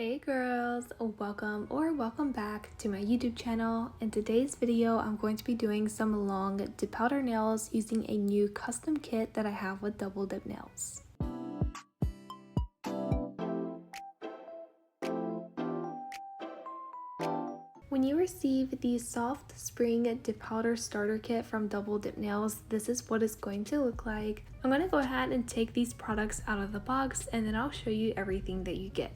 Hey girls, welcome back to my YouTube channel. In today's video, I'm going to be doing some long dip powder nails using a new custom kit that I have with double dip nails. When you receive the soft spring dip powder starter kit from Double Dip Nails, this is what it's going to look like. I'm going to go ahead and take these products out of the box and then I'll show you everything that you get.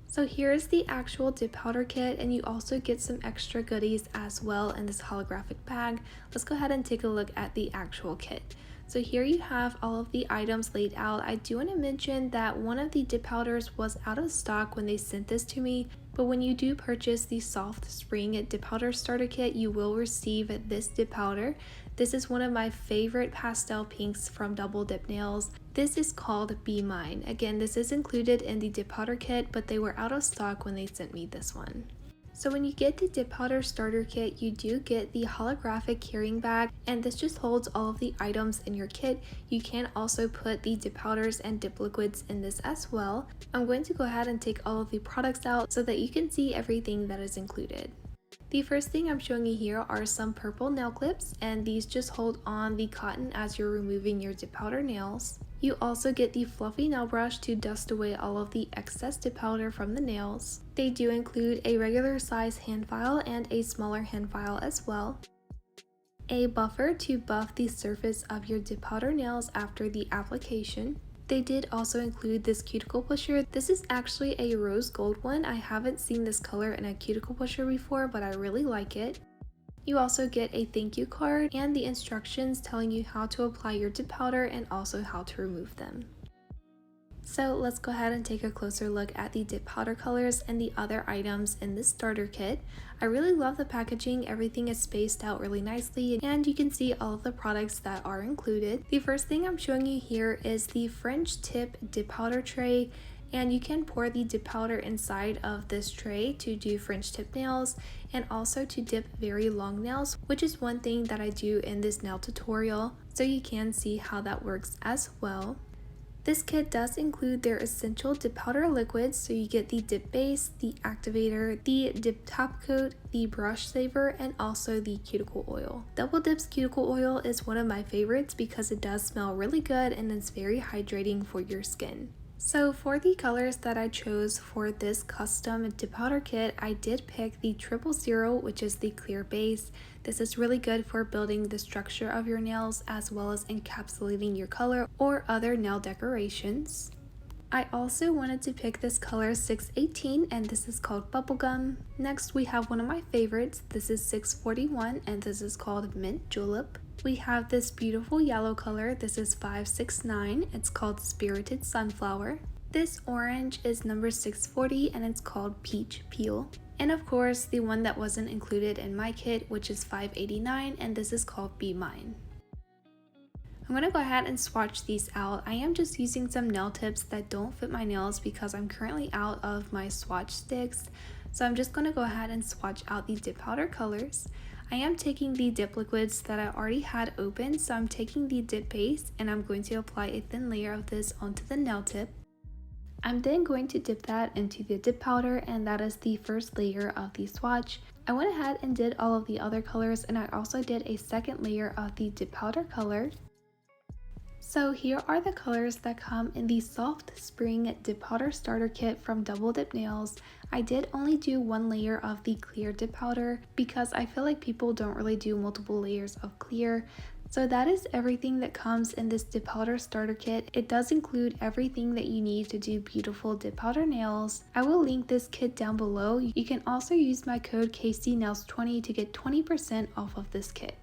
So here's the actual dip powder kit, and you also get some extra goodies as well in this holographic bag. Let's go ahead and take a look at the actual kit. So here you have all of the items laid out. I do want to mention that one of the dip powders was out of stock when they sent this to me, but when you do purchase the soft spring dip powder starter kit, you will receive this dip powder. This is one of my favorite pastel pinks from Double Dip Nails. This is called Be Mine. Again, this is included in the dip powder kit, but they were out of stock when they sent me this one. So when you get the dip powder starter kit, you do get the holographic carrying bag, and this just holds all of the items in your kit. You can also put the dip powders and dip liquids in this as well. I'm going to go ahead and take all of the products out so that you can see everything that is included. The first thing I'm showing you here are some purple nail clips, and these just hold on the cotton as you're removing your dip powder nails. You also get the fluffy nail brush to dust away all of the excess dip powder from the nails. They do include a regular size hand file and a smaller hand file as well. A buffer to buff the surface of your dip powder nails after the application. They did also include this cuticle pusher. This is actually a rose gold one. I haven't seen this color in a cuticle pusher before, but I really like it. You also get a thank you card and the instructions telling you how to apply your dip powder and also how to remove them. So let's go ahead and take a closer look at the dip powder colors and the other items in this starter kit. I really love the packaging. Everything is spaced out really nicely and you can see all of the products that are included. The first thing I'm showing you here is the French tip dip powder tray, and you can pour the dip powder inside of this tray to do French tip nails and also to dip very long nails, which is one thing that I do in this nail tutorial, so you can see how that works as well. This kit does include their essential dip powder liquids, so you get the dip base, the activator, the dip top coat, the brush saver, and also the cuticle oil. Double Dip's cuticle oil is one of my favorites because it does smell really good and it's very hydrating for your skin. So for the colors that I chose for this custom dip powder kit, I did pick the 000, which is the clear base. This is really good for building the structure of your nails as well as encapsulating your color or other nail decorations. I also wanted to pick this color 618, and this is called Bubblegum. Next we have one of my favorites. This is 641 and this is called Mint Julep. We have this beautiful yellow color. This is 569. It's called Spirited Sunflower. This orange is number 640 and it's called Peach Peel. And of course, the one that wasn't included in my kit, which is 589, and this is called Be Mine. I'm going to go ahead and swatch these out. I am just using some nail tips that don't fit my nails because I'm currently out of my swatch sticks. So I'm just going to go ahead and swatch out the dip powder colors. I am taking the dip liquids that I already had open, so I'm taking the dip base and I'm going to apply a thin layer of this onto the nail tip. I'm then going to dip that into the dip powder, and that is the first layer of the swatch. I went ahead and did all of the other colors, and I also did a second layer of the dip powder color. So here are the colors that come in the soft spring dip powder starter kit from Double Dip Nails. I did only do one layer of the clear dip powder because I feel like people don't really do multiple layers of clear. So that is everything that comes in this dip powder starter kit. It does include everything that you need to do beautiful dip powder nails. I will link this kit down below. You can also use my code KCNails20 to get 20% off of this kit.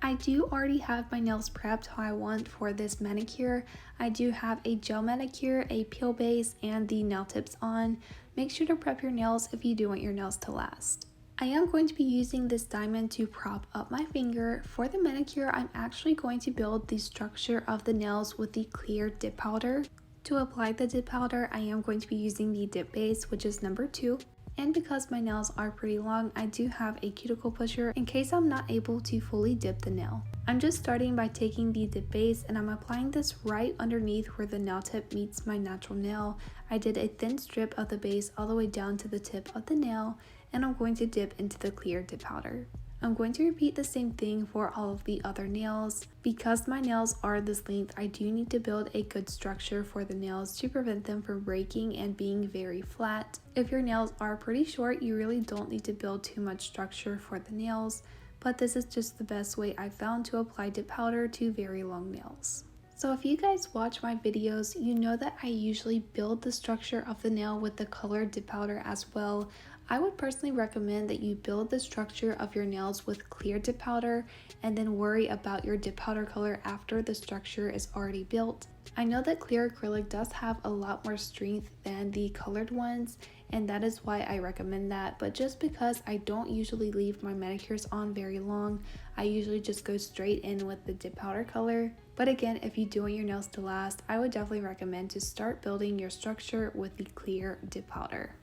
I do already have my nails prepped how I want for this manicure. I do have a gel manicure, a peel base, and the nail tips on. Make sure to prep your nails if you do want your nails to last. I am going to be using this diamond to prop up my finger. For the manicure, I'm actually going to build the structure of the nails with the clear dip powder. To apply the dip powder, I am going to be using the dip base, which is number 2. And because my nails are pretty long, I do have a cuticle pusher in case I'm not able to fully dip the nail. I'm just starting by taking the dip base and I'm applying this right underneath where the nail tip meets my natural nail. I did a thin strip of the base all the way down to the tip of the nail, and I'm going to dip into the clear dip powder. I'm going to repeat the same thing for all of the other nails. Because my nails are this length, I do need to build a good structure for the nails to prevent them from breaking and being very flat. If your nails are pretty short, you really don't need to build too much structure for the nails, but this is just the best way I found to apply dip powder to very long nails. So if you guys watch my videos, you know that I usually build the structure of the nail with the colored dip powder as well. I would personally recommend that you build the structure of your nails with clear dip powder and then worry about your dip powder color after the structure is already built. I know that clear acrylic does have a lot more strength than the colored ones, and that is why I recommend that, but just because I don't usually leave my manicures on very long, I usually just go straight in with the dip powder color. But again, if you do want your nails to last, I would definitely recommend to start building your structure with the clear dip powder.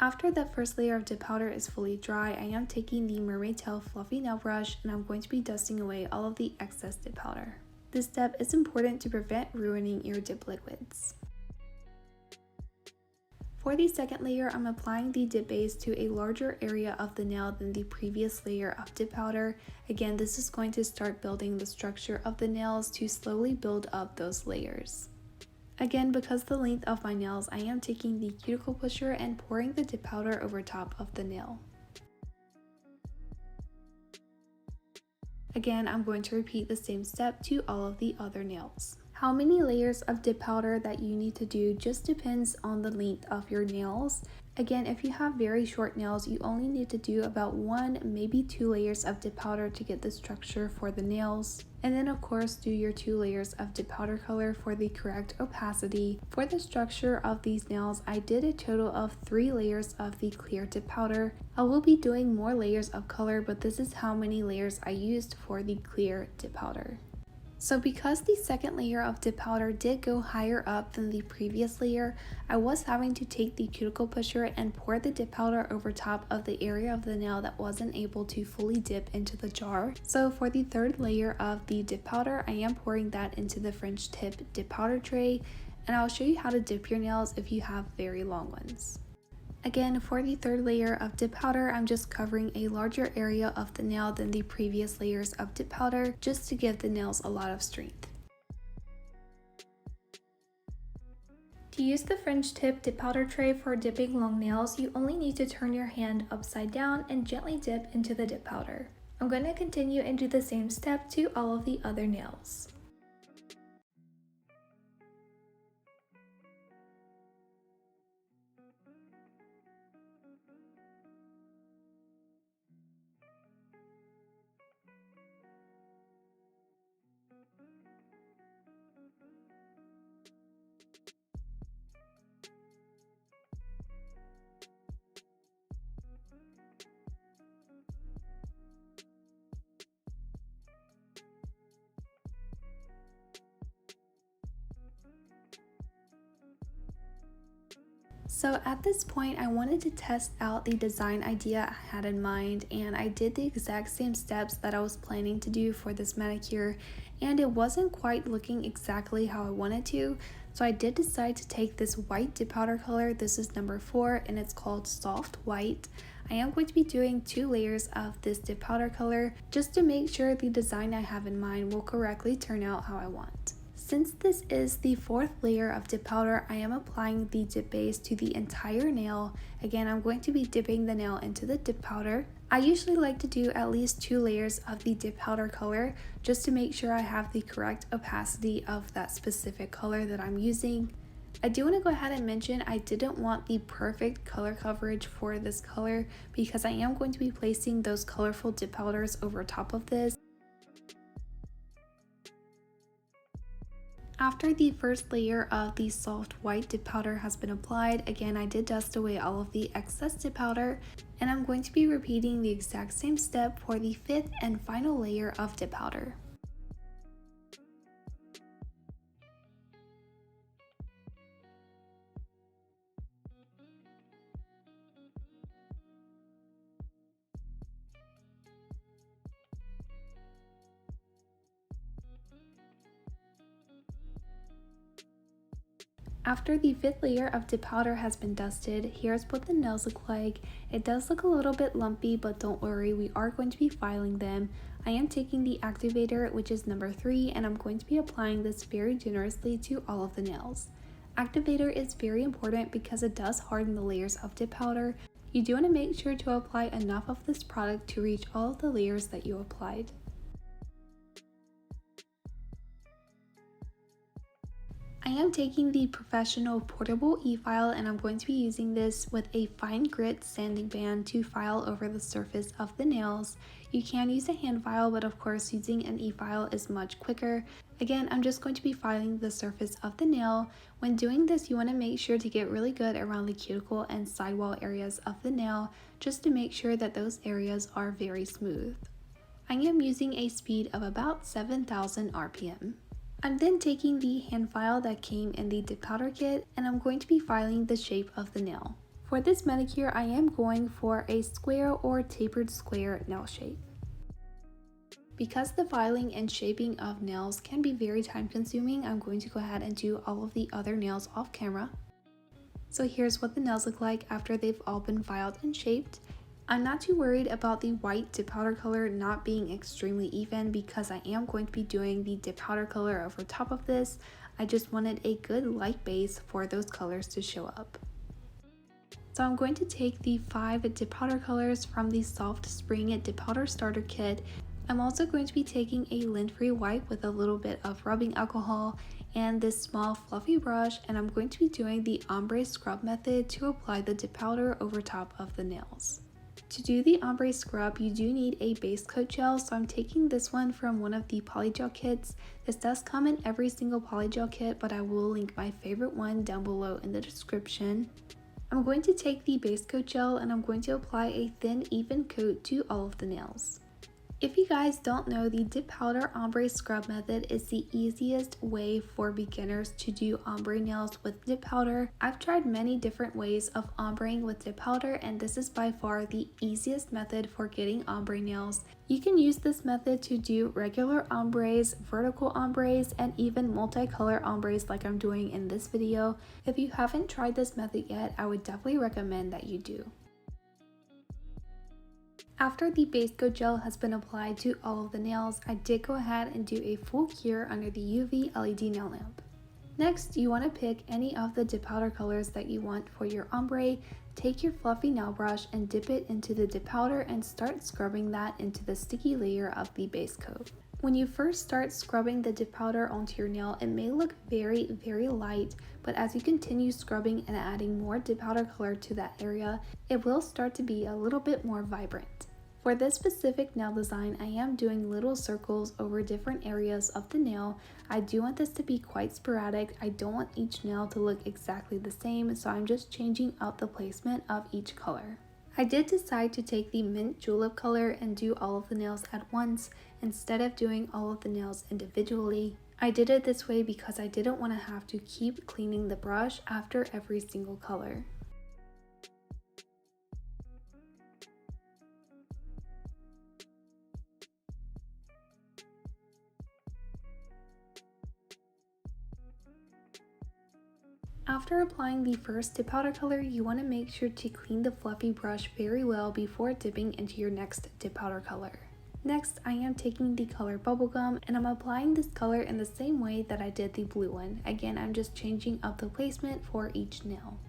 After that first layer of dip powder is fully dry, I am taking the mermaid tail fluffy nail brush and I'm going to be dusting away all of the excess dip powder. This step is important to prevent ruining your dip liquids. For the second layer, I'm applying the dip base to a larger area of the nail than the previous layer of dip powder. Again, this is going to start building the structure of the nails to slowly build up those layers. Again, because the length of my nails, I am taking the cuticle pusher and pouring the dip powder over top of the nail. Again, I'm going to repeat the same step to all of the other nails. How many layers of dip powder that you need to do just depends on the length of your nails. Again, if you have very short nails, you only need to do about 1, maybe 2 layers of dip powder to get the structure for the nails. And then of course do your 2 layers of dip powder color for the correct opacity. For the structure of these nails, I did a total of 3 layers of the clear dip powder. I will be doing more layers of color, but this is how many layers I used for the clear dip powder. So because the second layer of dip powder did go higher up than the previous layer, I was having to take the cuticle pusher and pour the dip powder over top of the area of the nail that wasn't able to fully dip into the jar. So for the third layer of the dip powder, I am pouring that into the French tip dip powder tray, and I'll show you how to dip your nails if you have very long ones. Again, for the third layer of dip powder, I'm just covering a larger area of the nail than the previous layers of dip powder, just to give the nails a lot of strength. To use the French tip dip powder tray for dipping long nails, you only need to turn your hand upside down and gently dip into the dip powder. I'm going to continue and do the same step to all of the other nails. So at this point, I wanted to test out the design idea I had in mind, and I did the exact same steps that I was planning to do for this manicure, and it wasn't quite looking exactly how I wanted to. So I did decide to take this white dip powder color. This is number 4 and it's called Soft White. I am going to be doing 2 layers of this dip powder color just to make sure the design I have in mind will correctly turn out how I want. Since this is the 4th layer of dip powder, I am applying the dip base to the entire nail. Again, I'm going to be dipping the nail into the dip powder. I usually like to do at least 2 layers of the dip powder color just to make sure I have the correct opacity of that specific color that I'm using. I do want to go ahead and mention I didn't want the perfect color coverage for this color because I am going to be placing those colorful dip powders over top of this. After the first layer of the soft white dip powder has been applied, again I did dust away all of the excess dip powder, and I'm going to be repeating the exact same step for the 5th and final layer of dip powder. After the fifth layer of dip powder has been dusted, here's what the nails look like. It does look a little bit lumpy, but don't worry, we are going to be filing them. I am taking the activator, which is number 3, and I'm going to be applying this very generously to all of the nails. Activator is very important because it does harden the layers of dip powder. You do want to make sure to apply enough of this product to reach all of the layers that you applied. I am taking the professional portable e-file and I'm going to be using this with a fine grit sanding band to file over the surface of the nails. You can use a hand file, but of course using an e-file is much quicker. Again, I'm just going to be filing the surface of the nail. When doing this, you want to make sure to get really good around the cuticle and sidewall areas of the nail, just to make sure that those areas are very smooth. I am using a speed of about 7,000 RPM. I'm then taking the hand file that came in the dip powder kit and I'm going to be filing the shape of the nail. For this manicure, I am going for a square or tapered square nail shape. Because the filing and shaping of nails can be very time consuming, I'm going to go ahead and do all of the other nails off camera. So here's what the nails look like after they've all been filed and shaped. I'm not too worried about the white dip powder color not being extremely even because I am going to be doing the dip powder color over top of this. I just wanted a good light base for those colors to show up. So I'm going to take the 5 dip powder colors from the Soft Spring Dip Powder Starter Kit. I'm also going to be taking a lint-free wipe with a little bit of rubbing alcohol and this small fluffy brush, and I'm going to be doing the Ombre scrub method to apply the dip powder over top of the nails. To do the ombre scrub, you do need a base coat gel, so I'm taking this one from one of the polygel kits. This does come in every single polygel kit, but I will link my favorite one down below in the description. I'm going to take the base coat gel and I'm going to apply a thin, even coat to all of the nails. If you guys don't know, the dip powder ombre scrub method is the easiest way for beginners to do ombre nails with dip powder. I've tried many different ways of ombreing with dip powder and this is by far the easiest method for getting ombre nails. You can use this method to do regular ombres, vertical ombres, and even multicolor ombres like I'm doing in this video. If you haven't tried this method yet, I would definitely recommend that you do. After the base coat gel has been applied to all of the nails, I did go ahead and do a full cure under the UV LED nail lamp. Next, you want to pick any of the dip powder colors that you want for your ombre. Take your fluffy nail brush and dip it into the dip powder and start scrubbing that into the sticky layer of the base coat. When you first start scrubbing the dip powder onto your nail, it may look very light, but as you continue scrubbing and adding more dip powder color to that area, it will start to be a little bit more vibrant. For this specific nail design, I am doing little circles over different areas of the nail. I do want this to be quite sporadic. I don't want each nail to look exactly the same, so I'm just changing out the placement of each color. I did decide to take the mint julep color and do all of the nails at once instead of doing all of the nails individually. I did it this way because I didn't want to have to keep cleaning the brush after every single color. After applying the first dip powder color, you want to make sure to clean the fluffy brush very well before dipping into your next dip powder color. Next, I am taking the color Bubblegum and I'm applying this color in the same way that I did the blue one. Again, I'm just changing up the placement for each nail.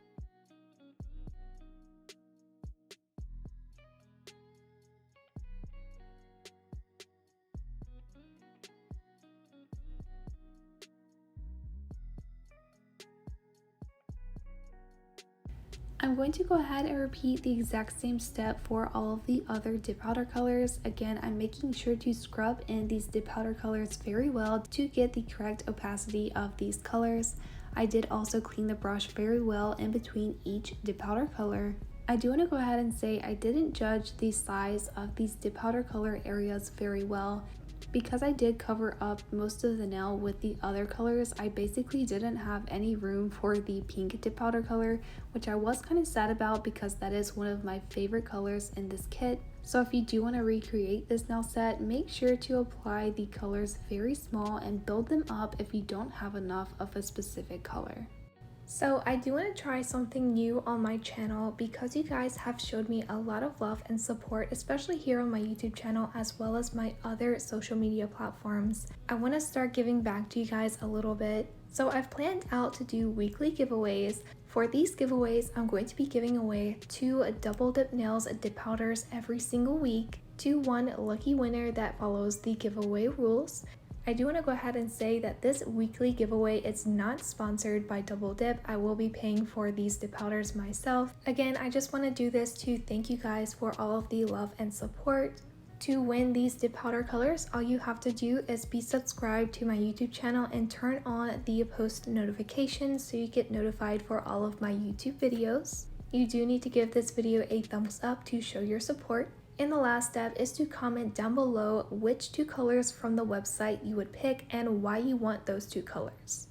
I'm going to go ahead and repeat the exact same step for all of the other dip powder colors. Again, I'm making sure to scrub in these dip powder colors very well to get the correct opacity of these colors. I did also clean the brush very well in between each dip powder color. I do want to go ahead and say I didn't judge the size of these dip powder color areas very well. Because I did cover up most of the nail with the other colors, I basically didn't have any room for the pink dip powder color, which I was kind of sad about because that is one of my favorite colors in this kit. So if you do want to recreate this nail set, make sure to apply the colors very small and build them up if you don't have enough of a specific color. So I do want to try something new on my channel because you guys have showed me a lot of love and support, especially here on my YouTube channel as well as my other social media platforms. I want to start giving back to you guys a little bit. So I've planned out to do weekly giveaways. For these giveaways, I'm going to be giving away 2 double dip nails dip powders every single week to one lucky winner that follows the giveaway rules. I do want to go ahead and say that this weekly giveaway is not sponsored by Double Dip. I will be paying for these dip powders myself. Again, I just want to do this to thank you guys for all of the love and support. To win these dip powder colors, all you have to do is be subscribed to my YouTube channel and turn on the post notifications so you get notified for all of my YouTube videos. You do need to give this video a thumbs up to show your support. And the last step is to comment down below which 2 colors from the website you would pick and why you want those 2 colors.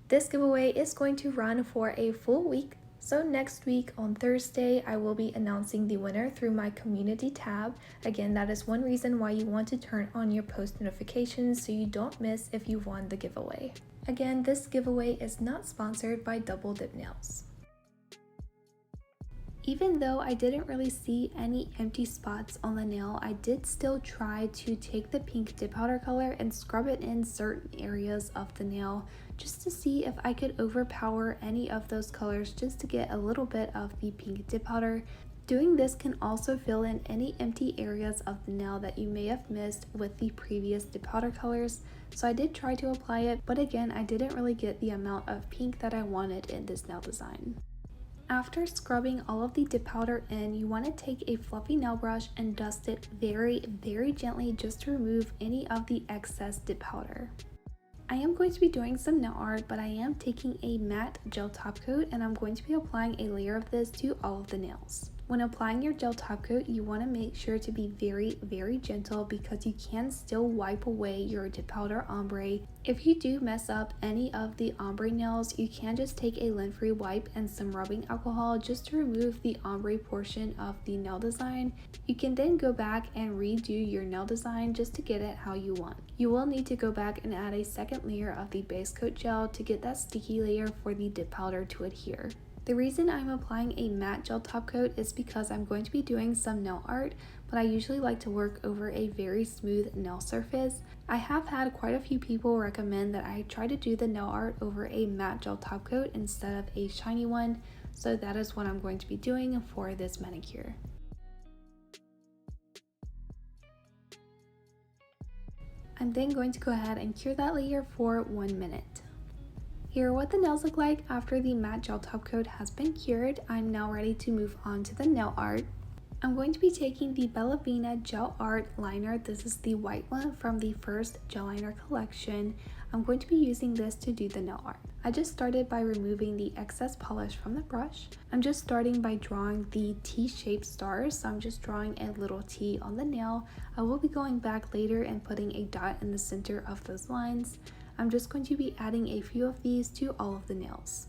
This giveaway is going to run for a full week, so next week on Thursday I will be announcing the winner through my community tab. Again, that is one reason why you want to turn on your post notifications so you don't miss if you won the giveaway. Again, this giveaway is not sponsored by Double Dip Nails. Even though I didn't really see any empty spots on the nail, I did still try to take the pink dip powder color and scrub it in certain areas of the nail just to see if I could overpower any of those colors just to get a little bit of the pink dip powder. Doing this can also fill in any empty areas of the nail that you may have missed with the previous dip powder colors. So I did try to apply it, but again, I didn't really get the amount of pink that I wanted in this nail design. After scrubbing all of the dip powder in, you want to take a fluffy nail brush and dust it very gently just to remove any of the excess dip powder. I am going to be doing some nail art, but I am taking a matte gel top coat and I'm going to be applying a layer of this to all of the nails. When applying your gel top coat, you want to make sure to be very gentle because you can still wipe away your dip powder ombre. If you do mess up any of the ombre nails, you can just take a lint-free wipe and some rubbing alcohol just to remove the ombre portion of the nail design. You can then go back and redo your nail design just to get it how you want. You will need to go back and add a second layer of the base coat gel to get that sticky layer for the dip powder to adhere. The reason I'm applying a matte gel top coat is because I'm going to be doing some nail art, but I usually like to work over a very smooth nail surface. I have had quite a few people recommend that I try to do the nail art over a matte gel top coat instead of a shiny one, so that is what I'm going to be doing for this manicure. I'm then going to go ahead and cure that layer for 1 minute. Here are what the nails look like after the matte gel top coat has been cured. I'm now ready to move on to the nail art. I'm going to be taking the Bella Vena Gel Art Liner. This is the white one from the first gel liner collection. I'm going to be using this to do the nail art. I just started by removing the excess polish from the brush. I'm just starting by drawing the T-shaped stars, so I'm just drawing a little T on the nail. I will be going back later and putting a dot in the center of those lines. I'm just going to be adding a few of these to all of the nails.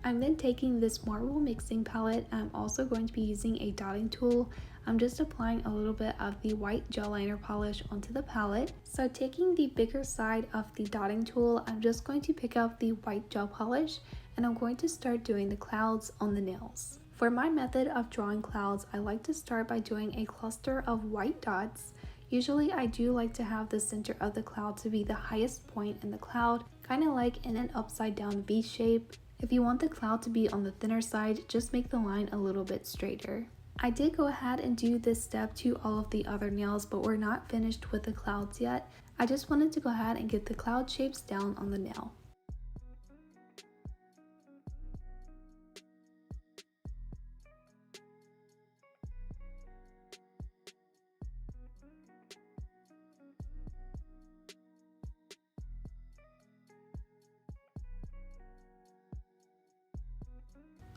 I'm then taking this marble mixing palette. I'm also going to be using a dotting tool. I'm just applying a little bit of the white gel liner polish onto the palette. So taking the bigger side of the dotting tool, I'm just going to pick up the white gel polish and I'm going to start doing the clouds on the nails. For my method of drawing clouds, I like to start by doing a cluster of white dots. Usually I do like to have the center of the cloud to be the highest point in the cloud, kind of like in an upside down V shape. If you want the cloud to be on the thinner side, just make the line a little bit straighter. I did go ahead and do this step to all of the other nails, but we're not finished with the clouds yet. I just wanted to go ahead and get the cloud shapes down on the nail.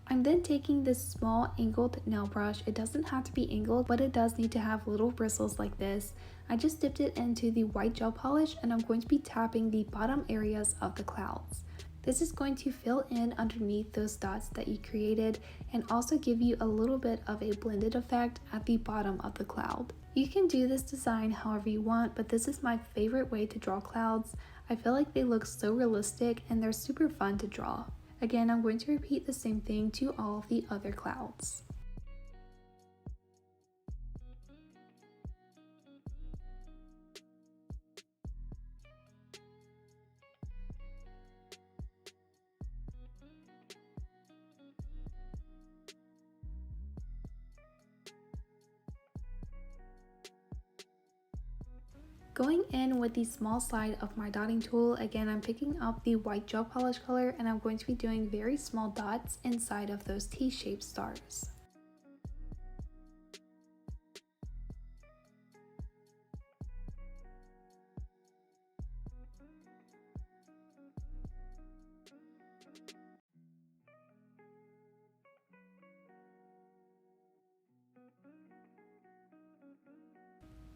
I'm then taking this small angled nail brush. It doesn't have to be angled, but it does need to have little bristles like this. I just dipped it into the white gel polish and I'm going to be tapping the bottom areas of the clouds. This is going to fill in underneath those dots that you created and also give you a little bit of a blended effect at the bottom of the cloud. You can do this design however you want, but this is my favorite way to draw clouds. I feel like they look so realistic and they're super fun to draw. Again, I'm going to repeat the same thing to all of the other clouds. Going in with the small side of my dotting tool, again I'm picking up the white gel polish color and I'm going to be doing very small dots inside of those T-shaped stars.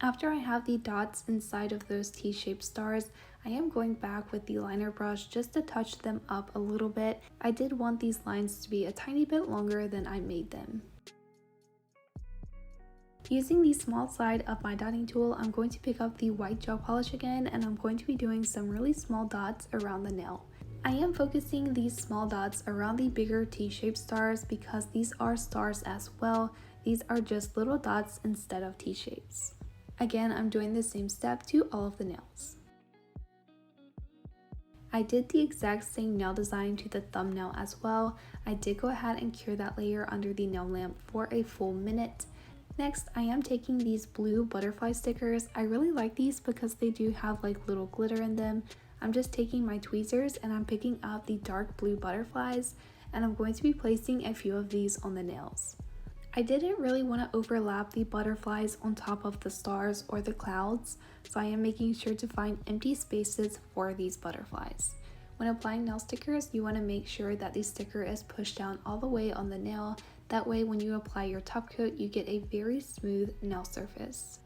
After I have the dots inside of those T-shaped stars, I am going back with the liner brush just to touch them up a little bit. I did want these lines to be a tiny bit longer than I made them. Using the small side of my dotting tool, I'm going to pick up the white gel polish again and I'm going to be doing some really small dots around the nail. I am focusing these small dots around the bigger T-shaped stars because these are stars as well. These are just little dots instead of T-shapes. Again, I'm doing the same step to all of the nails. I did the exact same nail design to the thumbnail as well. I did go ahead and cure that layer under the nail lamp for a full minute. Next, I am taking these blue butterfly stickers. I really like these because they do have like little glitter in them. I'm just taking my tweezers and I'm picking up the dark blue butterflies and I'm going to be placing a few of these on the nails. I didn't really want to overlap the butterflies on top of the stars or the clouds, so I am making sure to find empty spaces for these butterflies. When applying nail stickers, you want to make sure that the sticker is pushed down all the way on the nail. That way when you apply your top coat, you get a very smooth nail surface.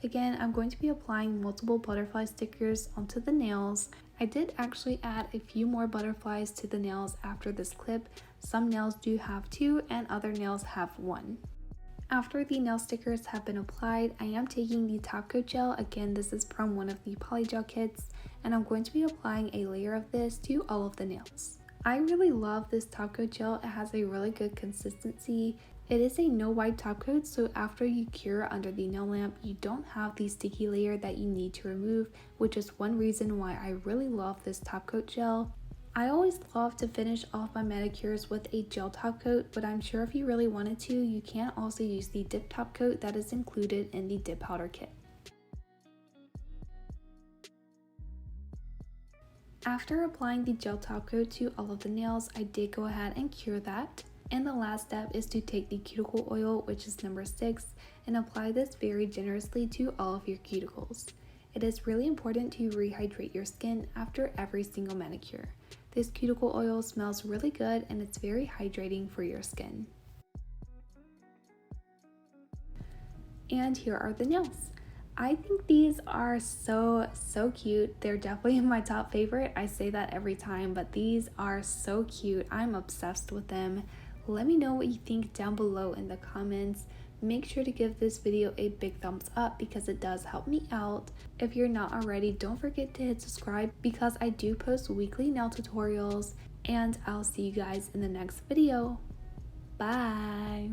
Again, I'm going to be applying multiple butterfly stickers onto the nails. I did actually add a few more butterflies to the nails after this clip. Some nails do have 2 and other nails have 1. After the nail stickers have been applied, I am taking the top coat gel. Again, this is from one of the polygel kits, and I'm going to be applying a layer of this to all of the nails. I really love this top coat gel. It has a really good consistency. It is a no wipe top coat, so after you cure under the nail lamp, you don't have the sticky layer that you need to remove, which is one reason why I really love this top coat gel. I always love to finish off my manicures with a gel top coat, but I'm sure if you really wanted to, you can also use the dip top coat that is included in the dip powder kit. After applying the gel top coat to all of the nails, I did go ahead and cure that. And the last step is to take the cuticle oil, which is number 6, and apply this very generously to all of your cuticles. It is really important to rehydrate your skin after every single manicure. This cuticle oil smells really good and it's very hydrating for your skin. And here are the nails. I think these are so cute. They're definitely my top favorite. I say that every time, but these are so cute. I'm obsessed with them. Let me know what you think down below in the comments. Make sure to give this video a big thumbs up because it does help me out. If you're not already, don't forget to hit subscribe because I do post weekly nail tutorials, and I'll see you guys in the next video. Bye!